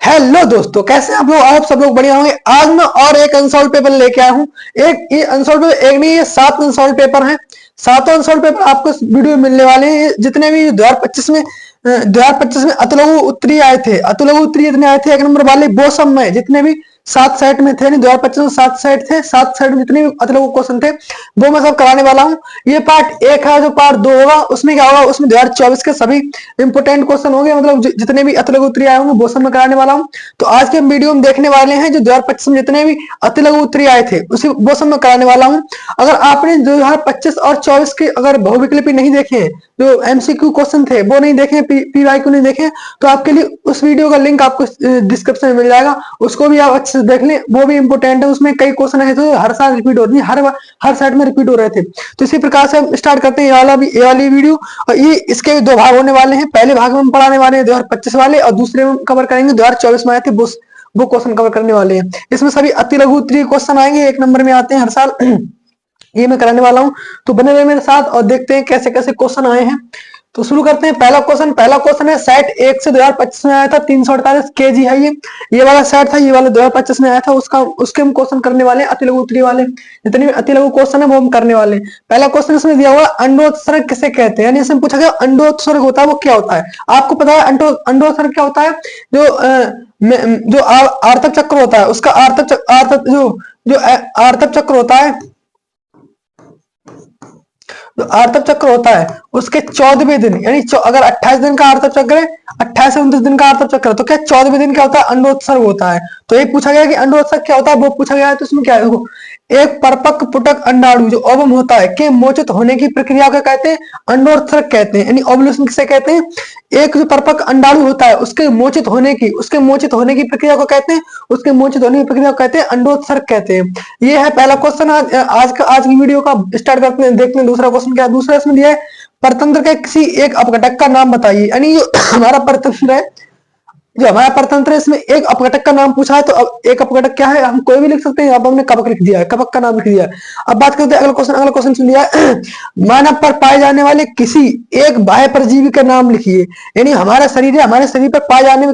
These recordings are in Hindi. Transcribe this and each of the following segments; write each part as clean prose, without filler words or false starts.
हेलो दोस्तों, कैसे आप लोग? आप सब लोग बढ़िया होंगे। आज मैं और एक अनसॉल्व पेपर लेके आया हूँ। एक ये अनसॉल्व पेपर एक नहीं, ये 7 अनसॉल्व पेपर हैं। सातों अनसॉल्व पेपर आपको इस वीडियो में मिलने वाले हैं। जितने भी 2025 में अतुलघु उत्तरीय आए थे, अतुलघु उत्तरीय जितने आए थे एक नंबर वाले, वो सब में जितने भी 7 सेट में थे, नहीं 2025 में 7 सेट थे, 7 सेट में जितने भी अतुलघु क्वेश्चन थे वो मैं सब कराने वाला हूँ। ये पार्ट 1 है। जो पार्ट 2 होगा उसमें क्या होगा, उसमें 2024 के सभी इंपोर्टेंट क्वेश्चन होंगे, मतलब जितने भी अतुलघु उत्तरीय आए होंगे वो सब मैं कराने वाला हूँ। तो आज के वीडियो में देखने वाले हैं जो 2025 में जितने भी अतिलघु उत्तरीय आए थे उसी वो सब मैं कराने वाला हूँ। अगर आपने 2025 और 24 के अगर बहुविकल्पी नहीं देखे, जो एमसीक्यू क्वेश्चन थे वो नहीं देखे, पीवाईक्यू नहीं देखे, तो आपके लिए उस वीडियो का लिंक आपको डिस्क्रिप्शन में मिल जाएगा। उसको भी आप अच्छे से देख लें, वो भी इंपोर्टेंट है। उसमें कई क्वेश्चन है जो हर साल रिपीट हो रही है, हर सेट में रिपीट हो रहे थे। तो इसी प्रकार से हम स्टार्ट करते हैं ये वाली वीडियो। और ये इसके 2 भाग होने वाले हैं। पहले भाग में हम पढ़ाने वाले हैं 2025 वाले, और दूसरे में कवर करेंगे 2024 में आए थे वो क्वेश्चन कवर करने वाले हैं। इसमें सभी अति लघु उत्तरीय क्वेश्चन आएंगे, 1 नंबर में आते हैं हर साल। ये मैं कराने वाला हूं, तो बने रहे मेरे साथ और देखते हैं कैसे कैसे क्वेश्चन आए हैं। तो शुरू करते हैं। पहला क्वेश्चन है सेट 1 से 2025 में आया था, 348 केजी है ये वाला सेट था। ये वाला 2025 में आया था, उसके हम क्वेश्चन करने वाले हैं, अतिलघु उत्तरीय वाले। जितने भी अतिलघु क्वेश्चन है वो हम करने वाले हैं। पहला क्वेश्चन इसमें दिया हुआ अंडोत्सर्ग किसे कहते हैं, यानी इसमें पूछा गया अंडोत्सर्ग होता है वो क्या होता है। आपको पता है अंडोत्सर्ग क्या होता है? जो आर्तक चक्र होता है उसका आर्तक चक्र होता है, जो आर्तक चक्र होता है उसके 14वें दिन, यानी अगर 28 दिन का आर्तक चक्र है, 28 से 29 दिन का आर्तक चक्र है, तो क्या 14वें दिन क्या होता है? अंडोत्सर्ग होता है। तो ये पूछा गया कि अंडोत्सर्ग क्या होता है, वो पूछा गया है। तो इसमें क्या है, एक परपक्व पुटक अंडाणु जो ओवम होता है के मोचित होने की प्रक्रिया को कहते हैं अंडोत्सर्ग कहते हैं, यानी ओवुलेशन किसे कहते हैं? एक जो परपक्व अंडाणु होता है उसके मोचित होने की प्रक्रिया को कहते हैं, उसके मोचित होने की प्रक्रिया को कहते हैं अंडोत्सर्ग कहते हैं। ये है पहला क्वेश्चन। आज की वीडियो का स्टार्ट करते हैं, देखते हैं दूसरा क्वेश्चन क्या है। दूसरा इसमें दिया है परतंत्र के किसी एक अपघटक का नाम बताइए, यानी जो हमारा परतंत्र है, इसमें एक अपघटक का नाम पूछा है। तो अब एक अपघटक क्या है, हम कोई भी लिख सकते हैं। यहाँ पर हमने कवक लिख दिया है, कवक का नाम लिख दिया है। अब बात करते हैं अगला क्वेश्चन सुन लिया है मानव पर पाए जाने वाले किसी एक बाह्य परजीवी का नाम लिखिए, यानी हमारा शरीर है, हमारे शरीर पर पाए जाने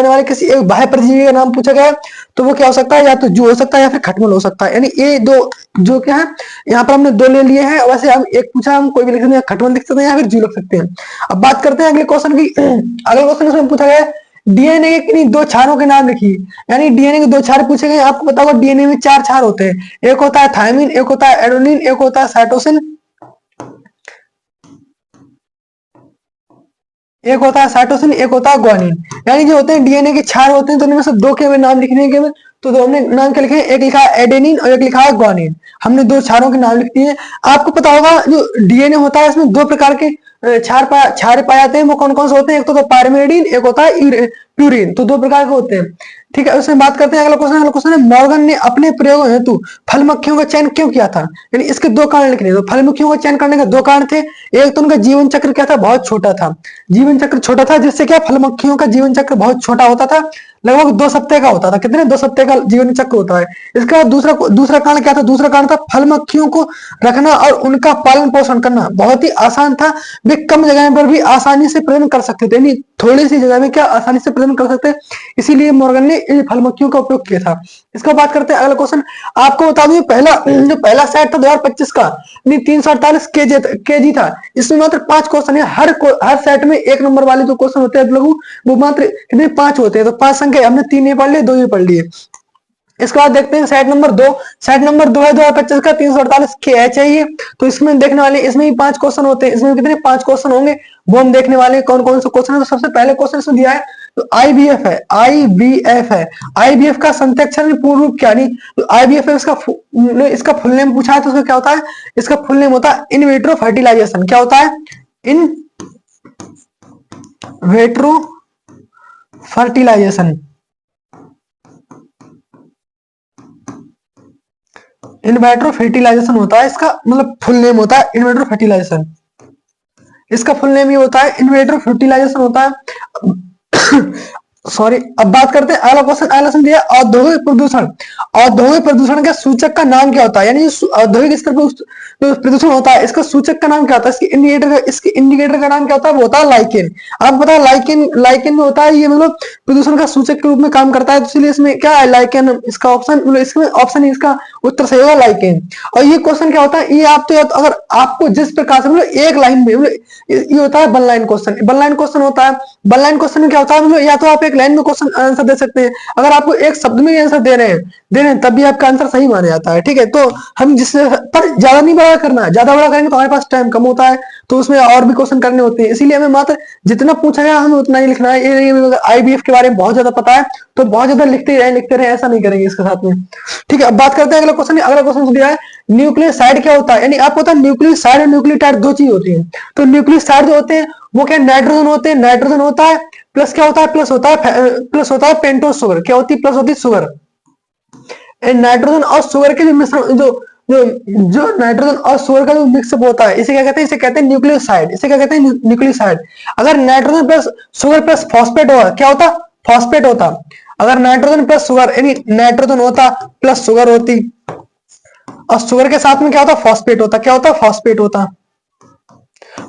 वाले किसी एक बाह्य परजीवी का नाम पूछा गया है। तो वो क्या हो सकता है? या तो जू हो सकता है या फिर खटमल हो सकता है। यानी ये दो जो क्या है, यहाँ पर हमने 2 ले लिए हैं। वैसे हम एक पूछा, हम कोई भी लिख सकते हैं, खटमल लिख सकते हैं या फिर जू लिख सकते हैं। अब बात करते हैं अगले क्वेश्चन की। अगले क्वेश्चन इसमें पूछा गया है डीएनए के किन्हीं 2 क्षारों के नाम लिखिए, यानी डीएनए के 2 क्षार पूछे गए। आपको पता होगा डीएनए में 4 क्षार होते हैं, एक होता है थायमिन, एक होता है एडेनिन, एक होता है साइटोसिन, एक होता है ग्वानिन। यानी जो होते हैं डीएनए के क्षार होते हैं, तो उनमें से 2 के हमें नाम लिखने के। तो 2 हमने नाम क्या लिखे हैं, एक लिखा है एडेनिन और एक लिखा है ग्वानिन। हमने 2 क्षारों के नाम लिख दिए। आपको पता होगा जो डीएनए होता है इसमें 2 प्रकार के क्षार पाए जाते हैं। वो कौन कौन से होते हैं? एक तो पायरिमिडीन, एक होता है प्यूरिन। तो 2 प्रकार के होते हैं। ठीक है, उसमें बात करते हैं। अगला क्वेश्चन है मॉर्गन ने अपने प्रयोग हेतु फल मक्खियों का चयन क्यों किया था, यानी इसके 2 कारण लिखने। तो फल मक्खियों का चयन करने के 2 कारण थे। एक तो उनका जीवन चक्र क्या था, बहुत छोटा था। जीवन चक्र छोटा था, जिससे क्या फल मक्खियों का जीवन चक्र बहुत छोटा होता था, लगभग 2 सप्ताह का होता था। कितने? 2 सप्ताह का जीवन चक्र होता है। इसका दूसरा कारण क्या था? दूसरा कारण था फल मक्खियों को रखना और उनका पालन पोषण करना बहुत ही आसान था। वे कम जगह पर भी आसानी से प्रजनन कर सकते थे, यानी थोड़ी सी जगह में क्या आसानी से प्रजनन कर सकते, इसीलिए मॉर्गन ने फल मक्खियों का उपयोग किया था। इसका बात करते हैं अगला क्वेश्चन। आपको बता दूं पहला सेट था 2025 का, 348 केजी था। इसमें मात्र 5 क्वेश्चन है। हर सेट में 1 नंबर वाले जो क्वेश्चन होते हैं लघु, वो मात्र कितने? 5 होते हैं। तो 5 संख्या हमने 3 ये पढ़ लिए, 2 ये पढ़ लिए। इसके बाद देखते हैं सेट नंबर 2। सेट नंबर 2 है 2025 का, 348 के एच है ये। तो इसमें देखने वाले, इसमें भी 5 क्वेश्चन होते हैं। इसमें कितने? 5 क्वेश्चन होंगे, वो हम देखने वाले हैं कौन कौन से क्वेश्चन है। तो सबसे पहले क्वेश्चन इसमें दिया है तो आईबीएफ है, आईबीएफ का संत्यक्षण पूर्ण रूप क्या? नहीं, तो आईबीएफ है इसका फुल नेम पूछा है। तो उसका क्या होता है? इसका फुल नेम होता है इन विट्रो फर्टिलाइजेशन। क्या होता है? In vitro fertilization. In vitro fertilization होता है इसका, मतलब फुल नेम होता है इन विट्रो फर्टिलाइजेशन। इसका फुल नेम ये होता है इन विट्रो फर्टिलाइजेशन होता है। सॉरी, अब बात करते हैं अगला क्वेश्चन। अगला क्वेश्चन दिया औद्योगिक प्रदूषण। औद्योगिक प्रदूषण के सूचक का नाम क्या होता है? यानी औद्योगिक स्तर पर जो प्रदूषण होता है इसका सूचक का नाम क्या होता है? इसके इंडिकेटर का नाम क्या होता है? वो होता है लाइकेन। आपको पता है लाइकेन, लाइकेन में होता है ये मतलब प्रदूषण का सूचक के रूप में काम करता है, तो इसलिए इसमें क्या है लाइकेन, इसका ऑप्शन मतलब इसमें ऑप्शन इसका उत्तर सही होगा लाइकेन। और ये क्वेश्चन क्या होता है, ये आप तो अगर आपको जिस प्रकार से मतलब एक लाइन में मतलब ये होता है one line question. One line question होता है, वन लाइन क्वेश्चन में क्या होता है मतलब या तो आप एक लाइन में क्वेश्चन आंसर दे सकते हैं, अगर आपको एक शब्द में आंसर दे रहे हैं तब भी आपका आंसर सही माना जाता है। ठीक है, तो हम जिससे पर ज्यादा नहीं बड़ा करना है, ज्यादा बड़ा करेंगे तो हमारे पास टाइम कम होता है, तो उसमें और भी क्वेश्चन करने होते हैं, इसीलिए हमें मात्र जितना पूछा गया हमें उतना ही लिखना है। ये नहीं अगर आईबीएफ के बारे में बहुत ज्यादा पता है तो बहुत ज्यादा लिखते रहे, ऐसा नहीं करेंगे इसके साथ में। ठीक है, अब बात करते हैं अगला क्वेश्चन। अगला क्वेश्चन दिया है न्यूक्लियोसाइड क्या होता है? यानी आपको पता है न्यूक्लियोसाइड और न्यूक्लियोटाइड दो चीज होती है। तो न्यूक्लियोसाइड जो होते हैं वो क्या नाइट्रोजन होते हैं, नाइट्रोजन होता है प्लस क्या होता है, प्लस होता है पेंटोस शुगर। क्या होती है? प्लस होती है शुगर। नाइट्रोजन और शुगर के जो मिश्रण जो जो जो नाइट्रोजन और शुगर का जो मिक्सअप होता है इसे क्या कहते हैं? इसे कहते हैं न्यूक्लियोसाइड। इसे क्या कहते हैं? न्यूक्लियोसाइड। अगर nitrogen plus sugar plus phosphate होगा क्या होता? फॉस्फेट होता। अगर नाइट्रोजन प्लस शुगर यानी नाइट्रोजन होता प्लस शुगर होती और शुगर के साथ में क्या होता? फॉस्फेट होता। क्या होता? फॉस्फेट होता।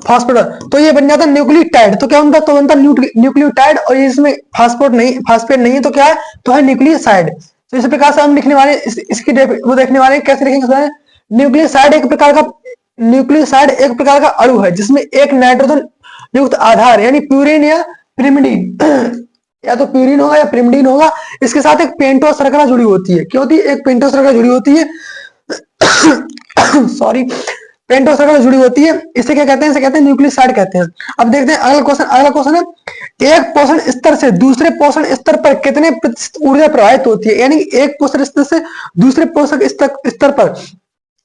फॉस्फेट, तो ये बन जाता न्यूक्लियोटाइड। तो क्या बनता? तो बनता न्यूक्लियोटाइड, और इसमें फास्फेट नहीं तो क्या है? तो है न्यूक्लियोसाइड। तो इस प्रकार से हम लिखने वाले इसकी वो देखने वाले कैसे लिखेंगे। न्यूक्लियोसाइड एक प्रकार का अणु है जिसमें एक नाइट्रोजन युक्त आधार यानी प्यूरिन या पिरिमिडीन या तो प्यूरिन होगा या पिरिमिडीन होगा, इसके साथ एक पेंटो शर्करा जुड़ी होती है। क्या होती है? एक पेंटो शर्करा जुड़ी होती है सॉरी, पेंटो शर्करा जुड़ी होती है। इसे क्या कहते हैं? इसे कहते हैं न्यूक्लियोसाइड कहते हैं। अब देखते हैं अगला क्वेश्चन। अगला क्वेश्चन है एक पोषण स्तर से दूसरे पोषण स्तर पर कितने प्रतिशत ऊर्जा प्रवाहित होती है? यानी एक पोषण स्तर से दूसरे पोषक स्तर पर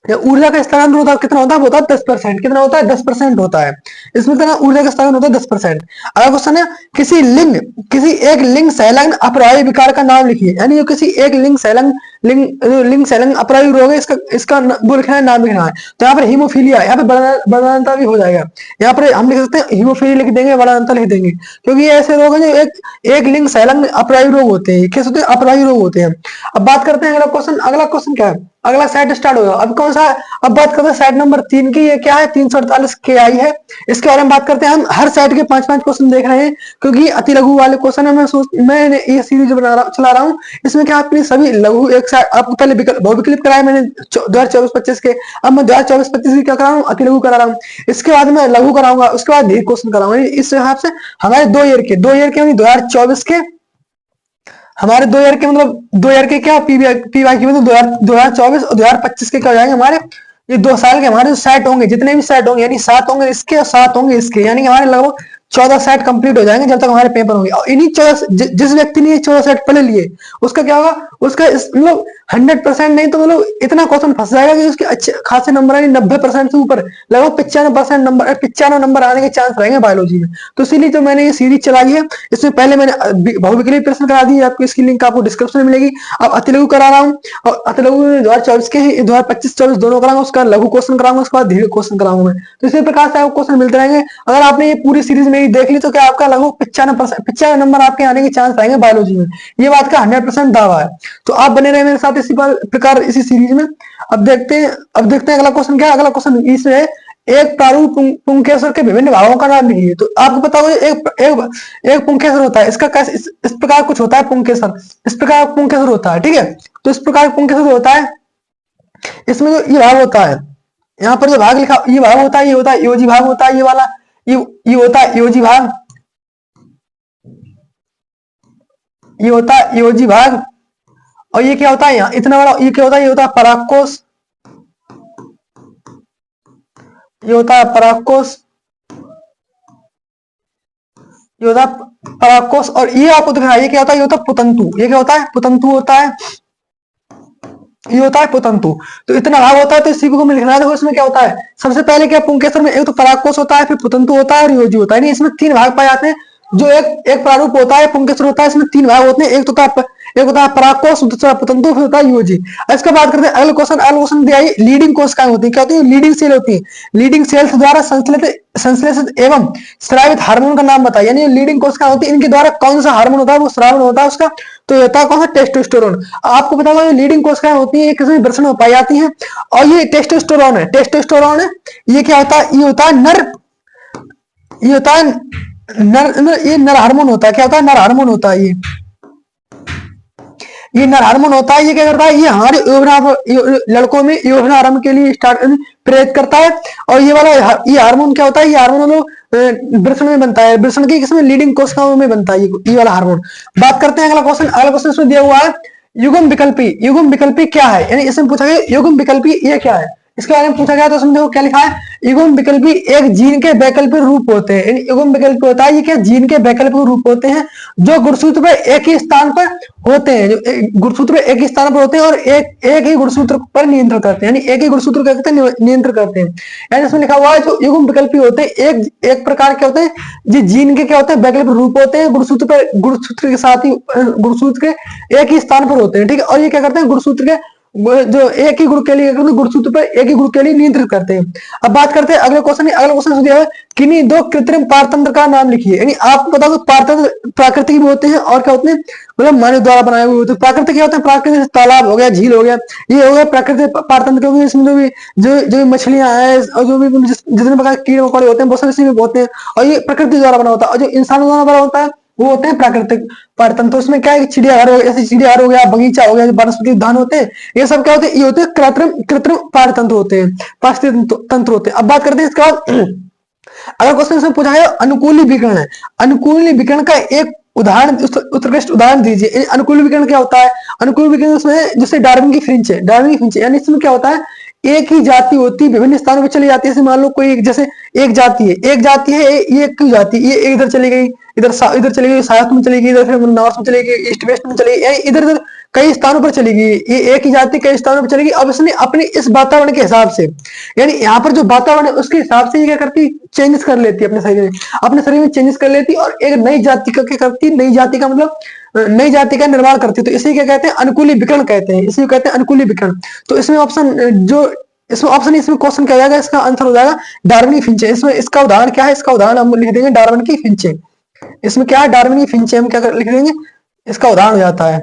ऊर्जा का स्थानांतरण होता है कितना होता है? वो होता है 10%। कितना होता है? 10% होता है। इसमें कितना ऊर्जा का स्थानांतरण होता है? 10%। अगला क्वेश्चन है किसी एक लिंग संलग्न अपराही विकार का नाम लिखिए। यानी किसी एक लिंग संलग्न अपराही रोग है, इसका वो लिखना है, नाम लिखना है। तो यहाँ पर हीमोफीलिया, यहाँ पे वर्णांतर भी हो जाएगा। यहाँ पर हम लिख सकते हैं हीमोफीलिया लिख देंगे, वर्णांतर लिख देंगे, क्योंकि ये ऐसे रोग है जो एक लिंग संलग्न अपराही रोग होते हैं। कैसे होते हैं? अपराही रोग होते हैं। अब बात करते हैं अगला क्वेश्चन। अगला क्वेश्चन क्या है? अगला सेट स्टार्ट होगा। अब कौन सा? अब बात करते हैं सेट नंबर 3 की। ये क्या है? 348 के आई है। इसके बारे में बात करते हैं। हम हर सेट के 5-5 क्वेश्चन देख रहे हैं क्योंकि अति लघु वाले क्वेश्चन है। मैं ये सीरीज चला रहा हूँ, इसमें क्या आपके सभी लघु एक साथ आपको पहले बहुविकल्प कराया मैंने 2024-25 के। अब मैं 2024-25 की क्या करा रहा हूँ? अति लघु करा रहा हूँ। इसके बाद मैं लघु कराऊंगा, उसके बाद दीर्घ क्वेश्चन कराऊंगा। इस हिसाब से हमारे 2 ईयर के 2024 के हमारे 2 ईयर के मतलब 2 ईयर के क्या पीवाई की मतलब 2024 और 2025 के क्या हो जाएंगे हमारे? ये 2 साल के हमारे जो सेट होंगे, जितने भी सेट होंगे, यानी 7 होंगे इसके और 7 होंगे इसके, यानी कि हमारे लगभग 14 सेट कंप्लीट हो जाएंगे जब तक हमारे पेपर होंगे। और इन्हीं 14 जिस व्यक्ति ने ये 14 सेट पढ़ लिए उसका क्या होगा? उसका मतलब 100% नहीं तो मतलब इतना क्वेश्चन फंस जाएगा कि उसके अच्छे खासे नंबर आएंगे, 90% से ऊपर लगभग 95% नंबर 95 नंबर आने के चांस रहेंगे बायोलॉजी में। तो इसीलिए जो मैंने ये सीरीज चलाई है, इसमें पहले मैंने बहुविकल्पीय प्रश्न करा दिए, आपको इसकी लिंक आपको डिस्क्रिप्शन में मिलेगी। अब अति लघु करा रहा हूँ, और अति लघु 2024 के 2025-24 दोनों कराऊंगा, उसका लघु क्वेश्चन कराऊंगा, उसके बाद दीर्घ क्वेश्चन कराऊंगा मैं। तो इसी प्रकार से आपको क्वेश्चन मिलते रहेंगे। अगर आपने ये पूरी सीरीज मेरी देख ली तो क्या आपका लगभग 95 नंबर आपके आने के चांस रहेंगे बायोलॉजी में। ये बात का 100% दावा है। तो आप बने रहे मेरे साथ इसी प्रकार इसी सीरीज में। अब देखते हैं अगला क्वेश्चन क्या है। अगला क्वेश्चन इसमें एक प्रारूप पुंकेसर के विभिन्न भागों का नाम लिखिए। तो आपको पता होगा एक पुंकेसर होता है, इसका कैसे इस प्रकार कुछ होता है पुंकेसर, इस प्रकार पुंकेसर होता है। ठीक है, तो इस प्रकार पुंकेसर होता है, इसमें जो ये भाग होता है, यहाँ पर जो भाग लिखा ये भाग होता है, ये होता है योजी भाग होता है, ये वाला ये होता है योजी भाग, ये होता है योजी भाग। और ये क्या होता है? यहाँ इतना बड़ा ये क्या होता है? ये होता है परागकोश, ये होता है परागकोश, ये होता है परागकोश। और ये आपको दिख रहा है ये क्या होता है? ये होता है पुतंतु। ये क्या होता है? पुतंतु होता है, ये होता है पुतंतु। तो इतना भाग होता है, तो इसी को मैं लिखना है। देखो इसमें क्या होता है, सबसे पहले क्या पुंकेसर में एक तो परागकोश होता है, फिर पुतंतु होता है और योजी होता है। नहीं, इसमें 3 भाग पाए जाते हैं। जो एक प्रारूप होता है पुंकेसर होता है, इसमें 3 भाग होते हैं। एक तो होता है एक होता है परागकोश, दूसरा प्रतंतु, फिर होता है यूजी। इसके बाद करते हैं अगला क्वेश्चन। अगला क्वेश्चन दिया है लीडिंग कोशिकाएं होती है, क्या होती है? लीडिंग सेल होती है। लीडिंग सेल्स द्वारा संश्लेषित एवं स्रावित हार्मोन का नाम बताइए। यानी लीडिंग कोशिकाएं होती है, इनके द्वारा कौन सा हार्मोन होता है, वो स्रावन होता है उसका, तो ये होता है कौन सा? टेस्टोस्टेरोन। आपको पता होगा लीडिंग कोशिकाएं होती है, किसी वृषण में पाई जाती हैं, और ये टेस्टोस्टेरोन है, टेस्टोस्टेरोन है। ये क्या होता है? ये होता है नर, ये होता है ये नर हार्मोन होता है। क्या होता है? नर हार्मोन होता है ये नर हार्मोन होता है। ये क्या करता है? ये हमारे लड़कों में यौवन आरंभ के लिए स्टार्ट प्रेरित करता है। और ये वाला ये हार्मोन क्या होता है? ये हार्मोन वृषण में बनता है, वृषण की किसमें? लीडिंग कोशिकाओं में बनता है ये वाला हार्मोन। बात करते हैं अगला क्वेश्चन। अगला क्वेश्चन इसमें दिया हुआ है युग्म विकल्पी। युग्म विकल्पी क्या है? यानी इसमें पूछा गया युग्म विकल्पी ये क्या है, इसके बारे में पूछा गया। तो इसमें देखो क्या लिखा है, युग्म विकल्पी एक जीन के वैकल्पिक रूप होते हैं। युग्म विकल्प होता है ये क्या? जीन के वैकल्पिक रूप होते हैं जो गुणसूत्र पर एक ही स्थान पर होते हैं, जो गुणसूत्र पर एक ही स्थान पर होते हैं और एक ही गुणसूत्र पर नियंत्रण करते हैं। यानी एक ही गुणसूत्र करते हैं, नियंत्रण करते हैं। यानी इसमें लिखा हुआ है जो युग्म विकल्पी होते हैं एक प्रकार के होते हैं, जो जीन के क्या होते हैं? वैकल्पिक रूप होते हैं, गुणसूत्र के साथ ही गुणसूत्र के एक ही स्थान पर होते हैं, ठीक है। और ये क्या करते हैं? गुणसूत्र के जो एक ही गुण के लिए गुणसूत्र पर एक ही गुण के लिए नियंत्रित करते हैं। अब बात करते हैं अगले क्वेश्चन। अगला क्वेश्चन दिया है किन्हीं दो कृत्रिम पारतंत्र का नाम लिखिए। यानी आपको पता हो पारतंत्र प्राकृतिक भी होते हैं और क्या होते हैं? मतलब मानव द्वारा बनाए हुए होते हैं। प्राकृतिक क्या होते हैं? प्राकृतिक तालाब हो गया, झील हो गया, ये हो गया प्राकृतिक पारतंत्र। क्योंकि इसमें जो भी मछलियां हैं और जो भी जितने प्रकार के कीड़े मकोड़े होते हैं, बहुत सारे इसी में होते हैं, और ये प्रकृति द्वारा बना होता है। और जो इंसानों द्वारा बना होता है वो होते हैं प्राकृतिक पारतंत्र। तो इसमें क्या है? चिड़ियाघर हो गया, जैसे चिड़ियाघर हो गया, बगीचा हो गया, वनस्पति उद्यान होते हैं, ये सब क्या होते हैं? ये होते हैं कृत्रिम पारतंत्र होते हैं, पारिस्थितिक तंत्र होते हैं। अब बात करते हैं इसके बाद अगर क्वेश्चन इसमें पूछा है अनुकूली विकिरण है, अनुकूली विकिरण का एक उदाहरण, उत्कृष्ट उदाहरण दीजिए। अनुकूल विकिरण क्या होता है? अनुकूल विकिरण उसमें जैसे डार्विन की फ्रिंज है, डार्विन की फ्रिंज, यानी इसमें क्या होता है? एक ही जाति होती विभिन्न स्थानों पर चली जाती है। जैसे मान लो कोई जैसे एक जाति है, ये क्यों जाति, ये इधर चली गई, इधर चली गई, साउथ में चली गई, इधर फिर नॉर्थ में चली गई, ईस्ट वेस्ट में चली गई, इधर इधर कई स्थानों पर चली गई। ये एक ही जाति कई स्थानों पर चलेगी। अब इसने अपने इस वातावरण के हिसाब से, यानी यहाँ पर जो वातावरण है उसके हिसाब से ये क्या करती? चेंजेस कर लेती है अपने शरीर में चेंजेस कर लेती और एक नई जाति का क्या करती? नई जाति का मतलब नई जाति का निर्माण करती है। तो इसे क्या कहते हैं? अनुकूली विकिरण कहते हैं, इसी को कहते हैं अनुकूली विकिरण। तो इसमें ऑप्शन जो इसमें क्वेश्चन क्या जाएगा, इसका आंसर हो जाएगा डार्विन की फिंचे। इसमें इसका उदाहरण क्या है? इसका उदाहरण हम लिख देंगे डार्विन की फिंचे। इसमें क्या है? डार्विन की फिंचे हम क्या लिख देंगे? इसका उदाहरण हो जाता है।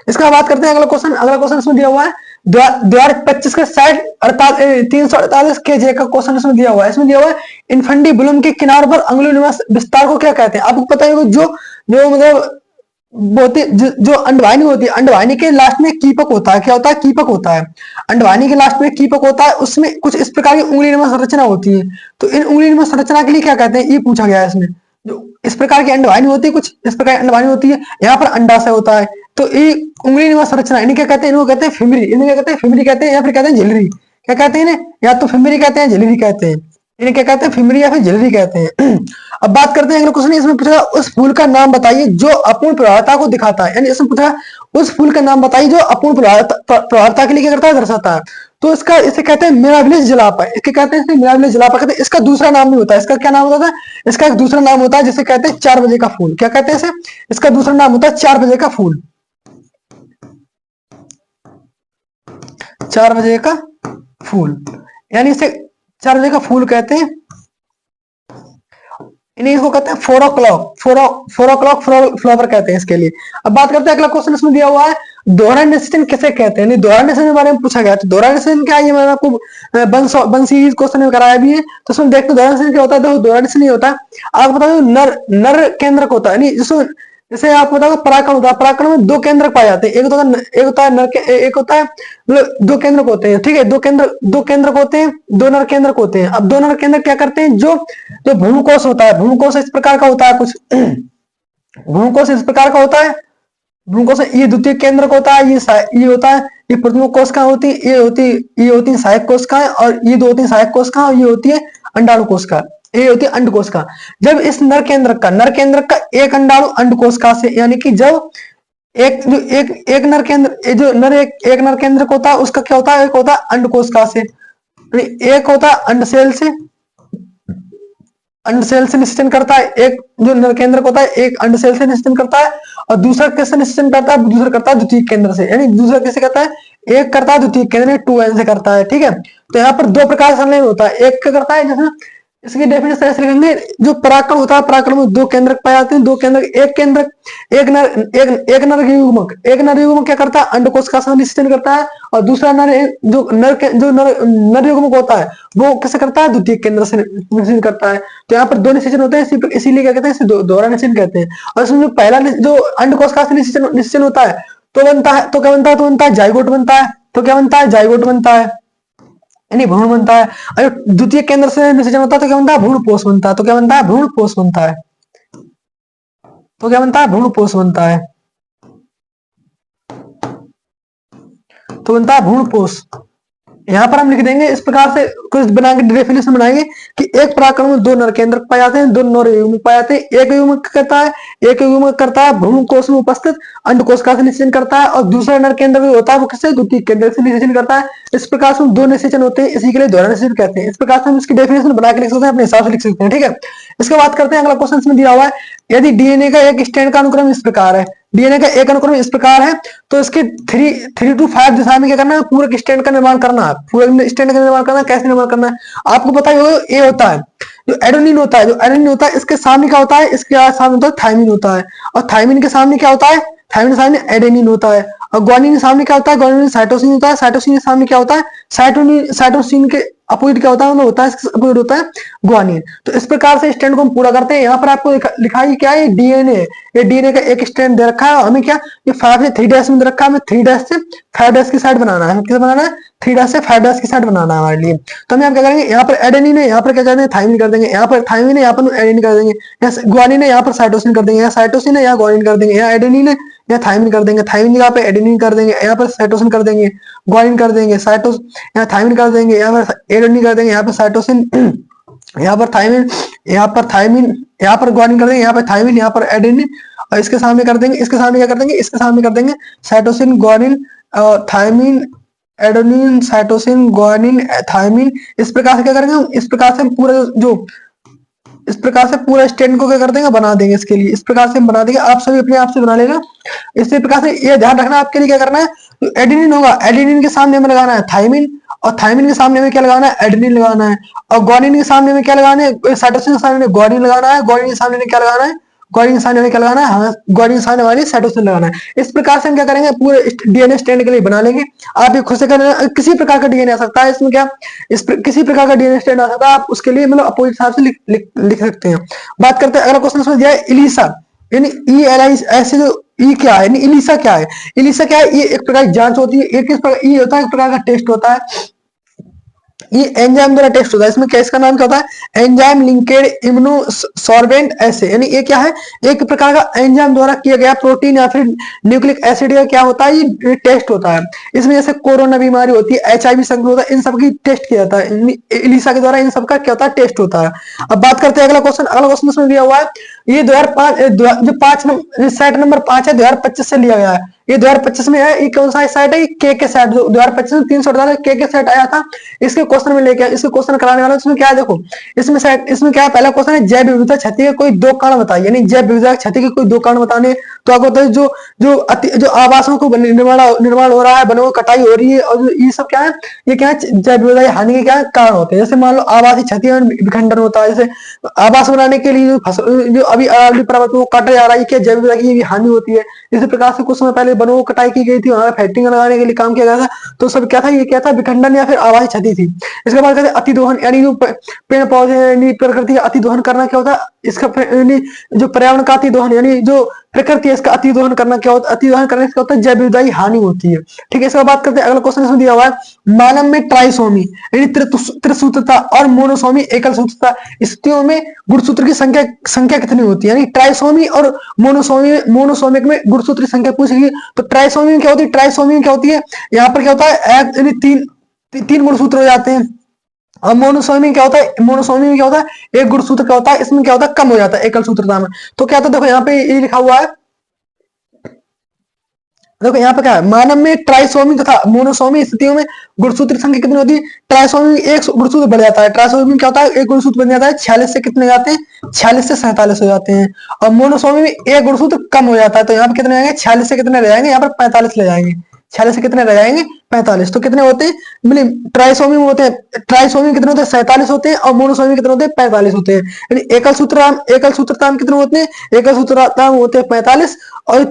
इसका बात करते हैं अगला क्वेश्चन। अगला क्वेश्चन इसमें दिया हुआ है द्वार 25 के 348 KJ का क्वेश्चन इसमें दिया हुआ है। इसमें दिया हुआ है इनफंडिबुलम के किनारों पर अंगुली विस्तार को क्या कहते हैं? आपको पता है जो मतलब जो अंडवाहिनी होती है, अंडवाहिनी के लास्ट में कीपक होता है। क्या होता है? कीपक होता है। अंडवाहिनी के लास्ट में कीपक होता है, उसमें कुछ इस प्रकार की उंगली संरचना होती है। तो इन उंगली संरचना के लिए क्या कहते हैं? ये पूछा गया है इसमें। जो इस प्रकार की अंडवाहिनी होती है, कुछ इस प्रकार की अंडवाहिनी होती है, यहाँ पर अंडाशय होता है। तो ये उंगली संरचना इन्हें क्या कहते हैं? इनको कहते हैं फिमरी। इन्हें क्या कहते हैं? फिमरी कहते हैं या फिर कहते हैं झिल्ली। क्या कहते हैं इन्हें? या तो फिमरी कहते हैं, झिल्ली कहते हैं। इन्हें क्या कहते हैं? फिमरी या फिर झिल्ली कहते हैं। अब बात करते हैं अगला क्वेश्चन। इसमें पूछा उस फूल का नाम बताइए जो अपूर्ण प्रवाहता को दिखाता है। यानी इसमें पूछा उस फूल का नाम बताइए जो अपूर्ण प्रवाहता के लिए क्या करता है? दर्शाता है। तो इसे कहते हैं मिराबिलिस जलापा। इसके कहते हैं मिराबिलिस जलापा कहते हैं। इसका दूसरा नाम भी होता है। इसका क्या नाम होता है? इसका एक दूसरा नाम होता है जिसे कहते हैं 4 बजे का फूल। क्या कहते हैं इसे? इसका दूसरा नाम होता है 4 बजे का फूल। 4 बजे का फूल, यानी इसे 4 बजे का फूल कहते हैं। इन्हीं इसको कहते हैं 4 o'clock फ्लावर कहते हैं इसके लिए। अब बात करते हैं अगला क्वेश्चन इसमें दिया हुआ है दोहरा निषेचन किसे कहते हैं? दोहरा निषेचन के बारे में पूछा गया। तो दोहरा निषेचन क्या है? ये मैंने आपको वन सीरीज क्वेश्चन में कराया भी है। तो उसमें देखते हैं दोहरा निषेचन क्या होता है। देखो दोहरा निषेचन होता है, आपको बता दो नर केंद्रक होता है। जैसे आपको बताओ पराकण होता है, पराकण में 2 केंद्रक पाए जाते हैं। एक होता है एक होता है मतलब 2 केंद्रक होते हैं, ठीक है। 2 केंद्रक होते हैं, 2 नर केंद्रक होते हैं। अब 2 नर केंद्रक क्या करते हैं? जो भ्रूणकोश होता है, भ्रूणकोश इस प्रकार का होता है, कुछ भ्रूणकोश इस प्रकार का होता है। भ्रूणकोश ये द्वितीय केंद्रक होता है, ये होता है, ये प्रथम कोशिका होती है, ये होती है सहायक कोशिकाएं, और ये 2 होती है सहायक कोशिका, और ये होती है अंडाणु कोशिका, ये होती है अंड कोशिका। जब इस नर केंद्रक का एक अंडाणु अंड कोशिका से, यानी कि जब एक नर केंद्र जो एक नर केंद्रक होता है उसका क्या होता है? एक होता है अंड कोशिका से, एक होता है अंड सेल से, अंड सेल से निषेचन करता है, एक जो नर केंद्रक होता है एक अंड सेल से निषेचन करता है, और दूसरा किससे निषेचन करता है, दूसरा करता है द्वितीयक केंद्र से, यानी दूसरा किससे करता है, एक करता है द्वितीयक केंद्र 2n से करता है। ठीक है, तो यहाँ पर दो प्रकार से संलयन होता है, एक क्या करता है जैसे इसकी डेफिनेशन ऐसे लिखेंगे, जो परागकण होता है परागकण में दो केंद्रक पाए जाते हैं, दो केंद्रक एक केंद्रक एक नर युग्मक, एक नर युग्मक क्या करता है अंडकोश का निषेचन करता है, और दूसरा नर नर युग्मक होता है वो कैसे करता है द्वितीय केंद्र से निषेचन करता है। तो यहाँ पर दो निषेचन होते हैं, इसीलिए क्या कहते हैं, इसे दोहरा निषेचन कहते हैं। और इसमें जो पहला जो अंडकोश का निषेचन होता है तो बनता है, तो क्या बनता है, तो बनता है जाइगोट बनता है, तो क्या बनता है जाइगोट बनता है, यानी भ्रूण बनता है। और द्वितीय केंद्र से निषेचन होता है तो क्या बनता है, भ्रूणपोष बनता है, तो क्या बनता है, भ्रूणपोष बनता है, तो क्या बनता है, भ्रूणपोष बनता है, तो बनता है भ्रूणपोष। यहाँ पर हम लिख देंगे इस प्रकार से, कुछ बना के डेफिनेशन बनाएंगे कि एक परागकण में दो नर केंद्रक पाए जाते हैं, दो नर युग्मक पाए जाते हैं, एक युग्मक करता है, एक युग्मक करता है भ्रूण कोश में उपस्थित अंडकोश का निषेचन करता है, और दूसरा नर केंद्र भी होता है वो किससे द्वितीय केंद्र से निषेचन करता है। इस प्रकार से दो निषेचन होते हैं, इसी के लिए दोहरा निषेचन कहते हैं। इस प्रकार से हम इसकी डेफिनेशन बना के लिख सकते हैं, अपने हिसाब से लिख सकते हैं। ठीक है, इसके बात करते हैं, अगला क्वेश्चन इसमें दिया हुआ है, यदि डीएनए का एक स्ट्रैंड का अनुक्रम इस प्रकार है, डीएनए का एक अनुक्रम इस प्रकार है, तो इसके 3 to 5 दिशा में क्या करना है, पूरे स्टैंड का निर्माण करना है, पूरे स्टैंड का निर्माण करना है। कैसे निर्माण करना है आपको पता ही होगा, ये होता है जो एडेनिन होता है, जो एडेनिन होता है इसके सामने क्या होता है, इसके सामने होता है थायमिन होता है, और थायमिन के सामने क्या होता है, थायमिन के सामने एडेनिन होता है, और ग्वानिन के सामने क्या होता है, ग्वानिन साइटोसिन होता है, साइटोसिन के सामने क्या होता है, साइटोसिन के अपोजिट क्या होता है, मतलब होता है इसके अपोजिट होता है ग्वानिन। तो इस प्रकार से स्टैंड को हम पूरा करते हैं। यहाँ पर आपको लिखा है क्या है, डीएनए, ये डीएनए का एक स्टैंड दे रखा है, हमें क्या ये 5 से 3 डैश में दे रखा है, हमें 3 डैश से 5 डैश की साइड बनाना है, किसे बनाना है, 3 डैश से 5 डैश की साइड बनाना है हमारे लिए। तो हम यहाँ क्या करेंगे, यहाँ पर एडेनिन है, यहाँ पर क्या कर देंगे, थायमिन कर देंगे, यहाँ पर थायमिन है, यहाँ पर एडेनिन कर देंगे, यहाँ ग्वानिन है, यहाँ पर साइटोसिन कर देंगे, यहाँ साइटोसिन है, यहाँ ग्वानिन कर देंगे, यहाँ एडेनिन है, यहाँ थायमिन कर देंगे, थायमिन यहाँ पे एडेनिन कर देंगे, यहाँ पर साइटोसिन कर देंगे, ग्वानिन कर देंगे, साइटोस यहाँ थायमिन कर देंगे, यहाँ पर एडेनिन कर देंगे, यहाँ पर साइटोसिन यहाँ पर थायमिन, यहाँ पर थायमिन, यहाँ पर ग्वानिन कर देंगे, यहाँ पर थायमिन, यहाँ पर एडेनिन, और इसके सामने कर देंगे, इसके सामने क्या कर देंगे, इसके सामने कर देंगे cytosine guanine thymine adenine cytosine guanine thymine. इस प्रकार से क्या करेंगे हम, इस प्रकार से हम पूरा जो इस प्रकार से पूरा स्टैंड को क्या कर देंगे, बना देंगे। इसके लिए इस प्रकार से हम बना देंगे, आप सभी अपने आप से बना लेना। इसी प्रकार से ये ध्यान रखना आपके लिए क्या करना है, तो एडेनिन होगा, एडेनिन के सामने हमें लगाना है थायमिन, और थायमिन के सामने में क्या लगाना है, एडेनिन लगाना है, और ग्वानिन के सामने में क्या लगाना है, साइटोसिन के सामने ग्वानिन लगाना है, ग्वानिन के सामने में क्या लगाना है, ग्वानिन के सामने में क्या लगाना है, हाँ ग्वानिन के सामने वाली साइटोसिन लगाना है। इस प्रकार से हम क्या करेंगे, पूरे डीएनए स्टैंड के लिए बना लेंगे। आप ये खुद से करना, किसी प्रकार का डीएनए आ सकता है इसमें, क्या किसी प्रकार का डीएनए स्टैंड आ सकता है, आप उसके लिए मतलब अपोजिट हिसाब से लिख सकते हैं। बात करते हैं, अगला क्वेश्चन इसमें दिया है इलिसा, यानी ई एल आई ऐसे जो ई क्या है, इलिसा क्या है, इलिसा क्या है, ये एक प्रकार की जांच होती है, एक किस प्रकार ई होता है, एक प्रकार का टेस्ट होता है, ये एंजाइम द्वारा टेस्ट होता है। इसमें क्या, इसका नाम क्या होता है, एंजाइम लिंकेड इम्यूनोसॉर्बेंट ऐसे, यानी ये क्या है, एक प्रकार का एंजाइम द्वारा किया गया प्रोटीन या फिर न्यूक्लिक एसिड का क्या होता है, ये टेस्ट होता है। इसमें जैसे कोरोना बीमारी होती है, एचआईवी संक्रमण होता है, इन सब की टेस्ट किया जाता है, इलिसा के द्वारा इन सब का क्या होता है, टेस्ट होता है। अब बात करते हैं अगला क्वेश्चन, अगला क्वेश्चन इसमें दिया हुआ है, ये 2005 जो 5 सेट नंबर 5 है 2025 से लिया गया है, ये 2025 में है, ये कौन सा सेट है, के सेट, जो 2025 में 348 के सेट आया था, इसके क्वेश्चन में लेके इसके क्वेश्चन कराने वाला। इसमें क्या है, देखो इसमें सेट, इसमें क्या है, पहला क्वेश्चन है जैव विविधता क्षति के कोई 2 कारण बताइए, यानी जैव विविधता क्षति के कोई 2 कारण बताने। तो आपको बताइए जो आवासों को निर्माण हो रहा है, वनों की कटाई हो रही है, और ये सब क्या है, ये क्या है, जैव विविधता हानि के क्या कारण होते हैं। जैसे मान लो आवासीय क्षति में विखंडन होता है, जैसे आवास बनाने के लिए जो अभी अरावली पर्वत को काटा जा रहा है, क्या जैव विविधता की हानि होती है। इसी प्रकार से कुछ समय पहले वनों को कटाई की गई थी, वहां फैक्ट्री लगाने के लिए काम किया गया था, तो सब क्या था, ये क्या था, विखंडन या फिर आवासीय क्षति थी। इसके बाद कहते हैं अतिदोहन, यानी जो पेड़ पौधे यानी प्रकृति का अतिदोहन करना क्या होता है, इसका जो पर्यावरण का अतिदोहन, यानी जो प्रकृति है इसका अतिदोहन करना क्या होता है, अतिदोहन करने से क्या होता है, जैव विविधता की हानि होती है। ठीक है, इसका बात करते हैं, अगला क्वेश्चन इसमें दिया हुआ है, मानव में ट्राइसोमी यानी त्रिसूत्रता और मोनोसोमी एकल सूत्रता स्थितियों में गुणसूत्र की संख्या कितनी होती है, यानी ट्राइसोमी और मोनोसोमिक में गुणसूत्र की संख्या पूछी गई। तो ट्राइसोमी में क्या होती है, ट्राइसोमी में क्या होती है, यहाँ पर क्या होता है, यानी तीन गुणसूत्र हो जाते हैं। और मोनोसोमी में क्या होता है, मोनोसोमी में क्या होता है, एक गुणसूत्र क्या होता है, इसमें क्या होता है, कम हो जाता है एकल सूत्रता में। तो क्या होता है, देखो यहाँ पे ये लिखा हुआ है, देखो यहाँ पे क्या है, मानव में ट्राइसोमी तथा मोनोसोमी स्थितियों में गुणसूत्र संख्या कितनी होती है? ट्राइसोमी में एक गुणसूत्र बढ़ जाता है। ट्राइसोमी में क्या होता है, एक गुणसूत्र बन जाता है, 46 से कितने जाते हैं, 46 से 47 हो जाते हैं। और मोनोसोमी में एक गुणसूत्र कम हो जाता है, तो यहाँ पे कितने आएंगे, 46 से कितने रह जाएंगे, यहाँ पर 45 ले जाएंगे। 46 से कितने रह जाएंगे, 45। तो कितने होते हैं, मतलब ट्राइसोमी में होते हैं, ट्राइसोमी में कितने होते हैं, 47 होते हैं, और मोनोसोमी में कितने होते हैं, 45 होते हैं। यानी एकल सूत्रता में कितने होते हैं, एकल सूत्रता में होते हैं 45। और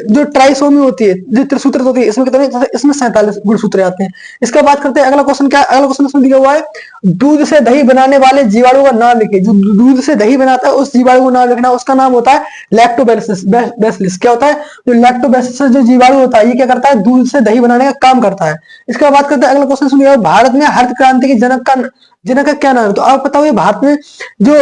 जो ट्राइसोमी होती है, जो त्रिसूत्र होती है, इसमें कितने, इसमें 47 गुणसूत्र आते हैं। इसका बात करते हैं, अगला क्वेश्चन क्या है, अगला क्वेश्चन इसमें दिया हुआ है, दूध से दही बनाने वाले जीवाणु का नाम लिखे। जो दूध से दही बनाता है उस जीवाणु को नाम लिखना, उसका नाम होता है लैक्टोबैसिलस। क्या होता है, जो लैक्टोबैसिलस जो जीवाणु होता है, ये क्या करता है, दूध से दही बनाने का काम करता है। इसका बात करते हैं, अगला क्वेश्चन सुनिए, भारत में हरित क्रांति के जनक का क्या नाम है? तो आप बताओ, ये भारत में जो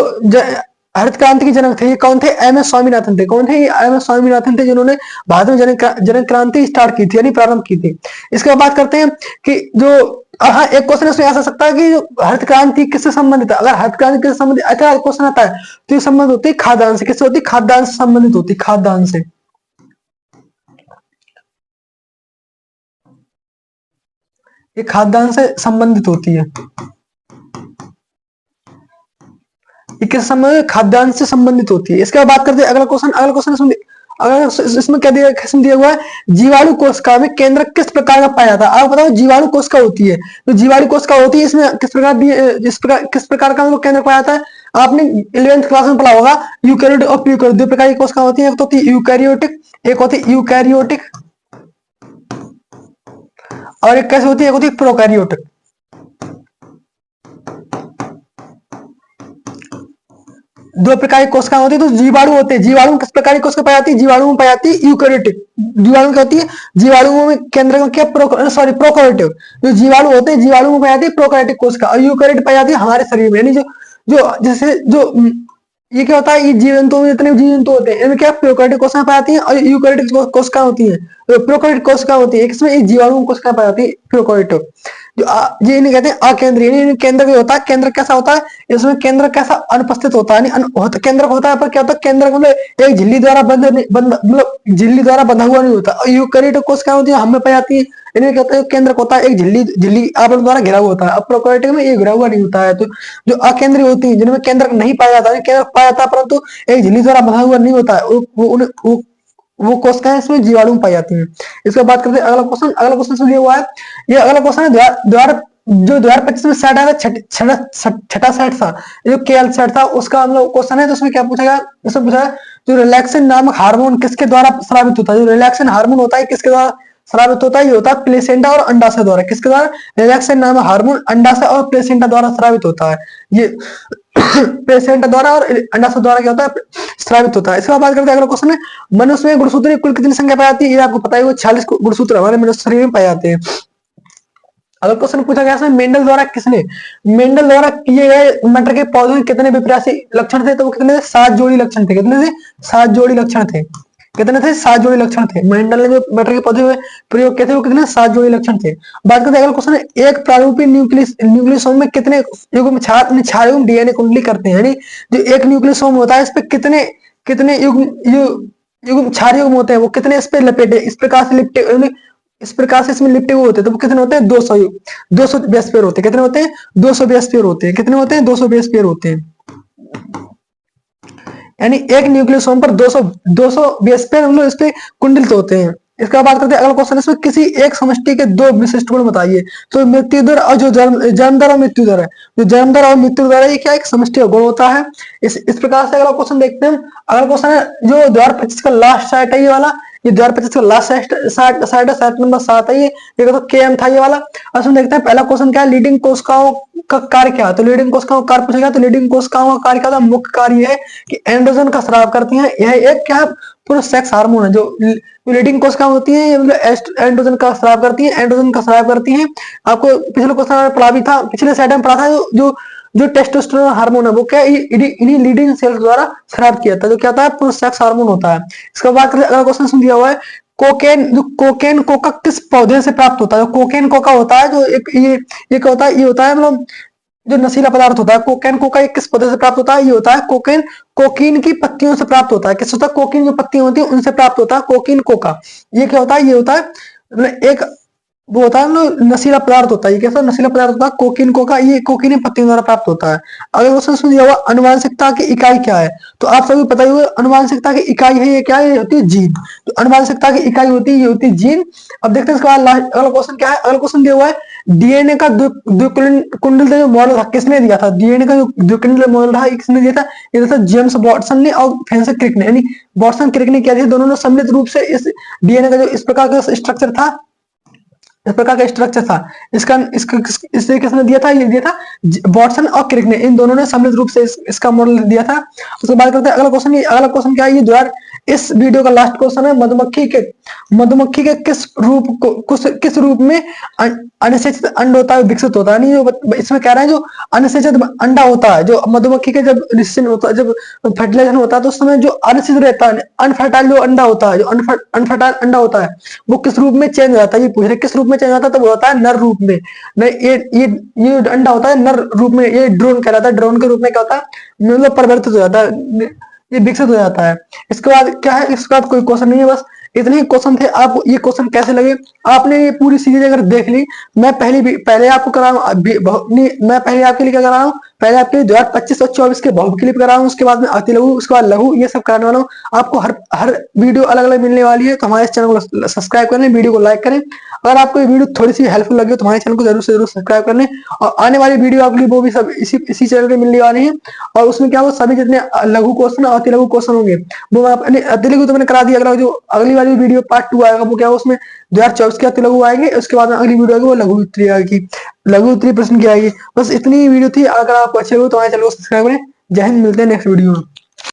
हरित क्रांति के जनक थे, ये कौन थे? एम एस स्वामीनाथन थे। कौन थे? एम एस स्वामीनाथन थे, जिन्होंने भारत में जनक क्रांति स्टार्ट की थी, यानी प्रारंभ की थी। इसके बाद करते हैं कि जो, हाँ, एक क्वेश्चन इसमें आ सकता है कि जो हरित क्रांति किससे संबंधित है। अगर हरित क्रांति किससे संबंधित अच्छा क्वेश्चन आता है, तो ये संबंध होती है खाद्यान्न से। किससे होती है? खाद्यान्न से संबंधित होती है, खाद्यान्न से। ये खाद्यान्न से संबंधित होती है। ये किस संबंध, खाद्यान्न से संबंधित होती है। इसके बाद बात करते हैं, अगला क्वेश्चन इसमें, अगर इसमें क्या दिया, किस्म दिया हुआ है, जीवाणु कोशिका में केंद्रक किस प्रकार का पाया जाता है? आप बताओ, जीवाणु कोशिका होती है, तो जीवाणु कोशिका होती है, इसमें किस प्रकार का केंद्र पाया जाता है? आपने 11th क्लास में पढ़ा होगा, यूकैरियोटिक और प्यूकैरियोटिक, दो प्रकार की कोशिका होती है, एक तो होती है यूकैरियोटिक, एक होती है यूकैरियोटिक, और एक कैसे होती है, एक होती है प्रोकैरियोटिक। दो प्रकार की कोशिका होती है, तो जीवाणु होते हैं। जीवाणु किस प्रकार की कोशिका पाई जाती है? जीवाणु में पाई जाती है यूकैरियोटिक। जीवाणु क्या होती है? जीवाणुओं में केंद्र में क्या, प्रोकैरियोटिक। जो जीवाणु होते हैं, जीवाणु में पाई जाती है प्रोकैरियोटिक कोशिका, और यूकैरियोटिक पाई जाती है हमारे शरीर में। यानी जो जो जैसे जो ये क्या होता है, ये जीव जंतुओं में जितने जीव जंतु होते हैं, इनमें क्या प्रोकैरियोटिक कोशिकाएं पाई जाती हैं, और यूकैरियोटिक कोशिकाएं होती हैं, प्रोकैरियोटिक कोशिकाएं होती है। इसमें एक जीवाणु कोशिकाएं पाई जाती है प्रोकैरियोटिक। ये इन्हें कहते हैं अकेंद्रीय। केंद्र भी होता है, केंद्र कैसा होता है, इसमें केंद्र कैसा अनुपस्थित होता है, केंद्र होता है, पर क्या होता है, केंद्र मतलब एक झिल्ली द्वारा मतलब झिल्ली द्वारा बंधा हुआ नहीं होता। और यूकैरियोटिक कोशिकाएं होती है, हमें पाई जाती है, इन्हें कहते हैं केंद्र होता है, एक झिल्ली आवरण द्वारा घिरा हुआ होता है। अब प्रोकैरियोटिक में ये घिरा हुआ नहीं होता है। तो जो अकेंद्रीय होती है, जिनमें केंद्र नहीं पाया जाता है, केंद्र पाया जाता है परंतु एक झिल्ली द्वारा बंधा हुआ नहीं होता है, वो कोशिकाएं इसमें जीवाणु में पाई जाती हैं। इसके बाद करते हैं अगला क्वेश्चन से हुआ है, ये अगला क्वेश्चन है, द्वार 25 में सेट आया, छठा सेट था, जो केएल सेट था, उसका हम लोग क्वेश्चन है। तो उसमें क्या पूछा गया, इसमें पूछा है, जो रिलैक्सिन नामक हार्मोन किसके द्वारा स्रावित होता है? जो रिलैक्सिन हार्मोन होता है, किसके द्वारा स्रावित होता है? ये होता है प्लेसेंटा और अंडाशय द्वारा। किसके द्वारा? रिलैक्सिन नामक हार्मोन अंडाशय और प्लेसेंटा द्वारा स्रावित होता है। ये प्लेसेंटा द्वारा और अंडाशय द्वारा क्या होता है, स्रावित होता है। इसके बाद बात करते हैं, अगला क्वेश्चन है, मनुष्य में गुणसूत्र की कुल कितनी संख्या पाई जाती है? ये आपको पता है, वो 46 गुणसूत्र हमारे मनुष्य शरीर में पाए जाते हैं। अगर क्वेश्चन पूछा गया मेंडल द्वारा किए गए मटर के पौधों में कितने विपरासी लक्षण थे? तो वो कितने थे? 7 जोड़ी लक्षण थे। कितने थे? 7 जोड़ी लक्षण थे। कितने थे? 7 जोड़ी लक्षण थे। मेंडल ने जो मटर के पौधे में प्रयोग किए थे, वो कितने? 7 जोड़ी लक्षण थे। बात करते हैं, अगला क्वेश्चन है, एक प्रारूपी न्यूक्लियोसोम में कितने युग्म क्षार एवं डीएनए कुंडली करते हैं? यानी जो एक न्यूक्लियोसोम होता है, इस पे कितने कितने युग्म क्षार युग्म होते हैं, वो कितने इस पे लपेटे, इस प्रकार से लिपटे, इस प्रकार से इसमें लिपटे हुए होते हैं, तो वो कितने होते हैं? 200 बेस पेयर होते हैं। कितने होते हैं? 200 बेस पेयर होते हैं। कितने होते हैं? 200 बेस पेयर होते हैं। यानी एक न्यूक्लियोसोम पर 200 बेस पेयर हम लोग इस पे कुंडलित होते हैं। इसका बात करते हैं, अगला क्वेश्चन, इसमें किसी एक समष्टि के दो विशिष्ट गुण बताइए। तो मृत्यु दर और जो जन्म दर और मृत्यु दर है, जो जन्म दर और मृत्यु दर है, ये क्या एक समष्टि का गुण होता है। इस प्रकार से अगला क्वेश्चन देखते हैं। अगला क्वेश्चन है, जो द्वार 25 का लास्ट साइट है, ये वाला, ये द्वार 25 का लास्ट साइट है, साइट नंबर 7 है, ये तो केएम था ये वाला। अब देखते हैं, पहला क्वेश्चन क्या है, लीडिंग कोशिकाओं का कार्य क्या है? तो लीडिंग कोशिकाओं का कार्य पूछा गया, तो लीडिंग कोशिकाओं का कार्य क्या था? मुख्य कार्य है कि एंड्रोजन का स्राव करती हैं। यह एक क्या पूरा सेक्स हार्मोन है। जो लीडिंग कोशिकाएं होती हैं, मतलब एंड्रोजन का स्राव करती हैं, एंड्रोजन का स्राव करती हैं। आपको पिछले क्वेश्चन में पढ़ा भी था, पिछले सेट में पढ़ा था, जो जो टेस्टोस्टेरोन हार्मोन है, वो क्या इन्हीं लीडिंग सेल्स द्वारा स्राव किया था, जो क्या होता है? पूरा सेक्स हार्मोन होता है। इसके बाद अगला क्वेश्चन सुन दिया हुआ है, कोकेन कोका किस पौधे से प्राप्त होता है? कोकेन कोका होता है, जो एक ये क्या होता है, ये होता है मतलब जो नशीला पदार्थ होता है कोकेन, कोका, ये किस पौधे से प्राप्त होता है? ये होता है कोकेन, कोकीन की पत्तियों से प्राप्त होता है। किस होता है? कोकीन जो पत्तियां होती हैं उनसे प्राप्त होता है कोकीन, कोका। ये क्या होता है? ये होता है मतलब एक वो होता है ना, नशीला पदार्थ होता है। ये कैसा नशीला पदार्थ होता है? कोकीन, कोका, ये कोकीन पत्तियों द्वारा प्राप्त होता है। अगर क्वेश्चन सुन दिया हुआ अनुवांशिकता की इकाई क्या है, तो आप सभी पता ही होगा अनुवांशिकता की इकाई है, ये क्या है? ये होती है जीन। तो अनुवांशिकता की इकाई होती है, ये होती है जीन। अब देखते हैं इसके बाद लास्ट अगला क्वेश्चन क्या है। अगला क्वेश्चन दिया हुआ है डीएनए का द्विकुंडल जो मॉडल था किसने दिया था? डीएनए का जो द्विकुंडल मॉडल था ये किसने दिया था? ये दिया था जेम्स वाटसन ने और फ्रांसिस क्रिक ने। यानी वाटसन, क्रिक ने किया था। दोनों ने सम्मिलित रूप से इस डीएनए का जो इस प्रकार का स्ट्रक्चर था, इस प्रकार का स्ट्रक्चर था, इसका इसका इसे किसने दिया था? ये दिया था वाटसन और क्रिक ने। इन दोनों ने सम्मिलित रूप से इसका मॉडल दिया था। उसके बाद करते हैं अगला क्वेश्चन। ये अगला क्वेश्चन क्या है? ये द्वार इस वीडियो का लास्ट क्वेश्चन है। मधुमक्खी के किस रूप में अनिषेचित अंड होता है, विकसित होता है? नहीं, जो इसमें कह रहे हैं जो अनिषेचित अंडा होता है, जो मधुमक्खी के जब निषेचन होता है, जब फर्टिलाइजेशन होता है, तो उस समय जो अनिषेचित रहता है, अनफर्टाइल जो अंडा होता है, जो अनफर्टाइल अंडा होता है, वो किस रूप में चेंज हो जाता है? ये पूछ रहे किस रूप में चेंज होता है? तो वो होता है नर रूप में। नहीं, ये अंडा होता है नर रूप में, ये ड्रोन कहलाता है। ड्रोन के रूप में क्या होता है? मतलब परिवर्तित हो जाता है, ये विकसित हो जाता है। इसके बाद क्या है? इसके बाद कोई क्वेश्चन नहीं है, बस इतने ही क्वेश्चन थे। आपको ये क्वेश्चन कैसे लगे? आपने ये पूरी सीरीज अगर देख ली, मैं पहले आपको करा रहा हूँ, मैं पहले आपके लिए क्या करा रहा हूँ, पहले आपके लिए 2025 और 24 के बहु क्लिप करा रहा हूँ, उसके बाद में अति लघु, उसके बाद लघु, ये सब कराने वाला हूँ। आपको हर वीडियो अलग अलग मिलने वाली है। तो हमारे चैनल को सब्सक्राइब करें, वीडियो को लाइक करें। अगर आपको ये वीडियो थोड़ी सी हेल्पफुल लगी हो तो हमारे चैनल को जरूर से जरूर सब्सक्राइब कर लें। और आने वाली वीडियो आपके लिए वो भी सब इसी चैनल पे मिलने वाली है। और उसमें क्या हो, सभी जितने लघु क्वेश्चन और अति लघु क्वेश्चन होंगे वो अपने अति लघु तो मैंने करा दिया। अगला जो अगली वाली वीडियो पार्ट 2 आएगा वो क्या हो, उसमें 2024 के अति लघु आएंगे। उसके बाद अगली वीडियो आएगी वो लघु उत्तरी आएगी, लघु उत्तरी प्रश्न की आएगी। बस इतनी वीडियो थी। अगर आपको अच्छे हो तो हमारे चैनल को सब्सक्राइब करें। जय हिंद, मिलते हैं नेक्स्ट वीडियो में।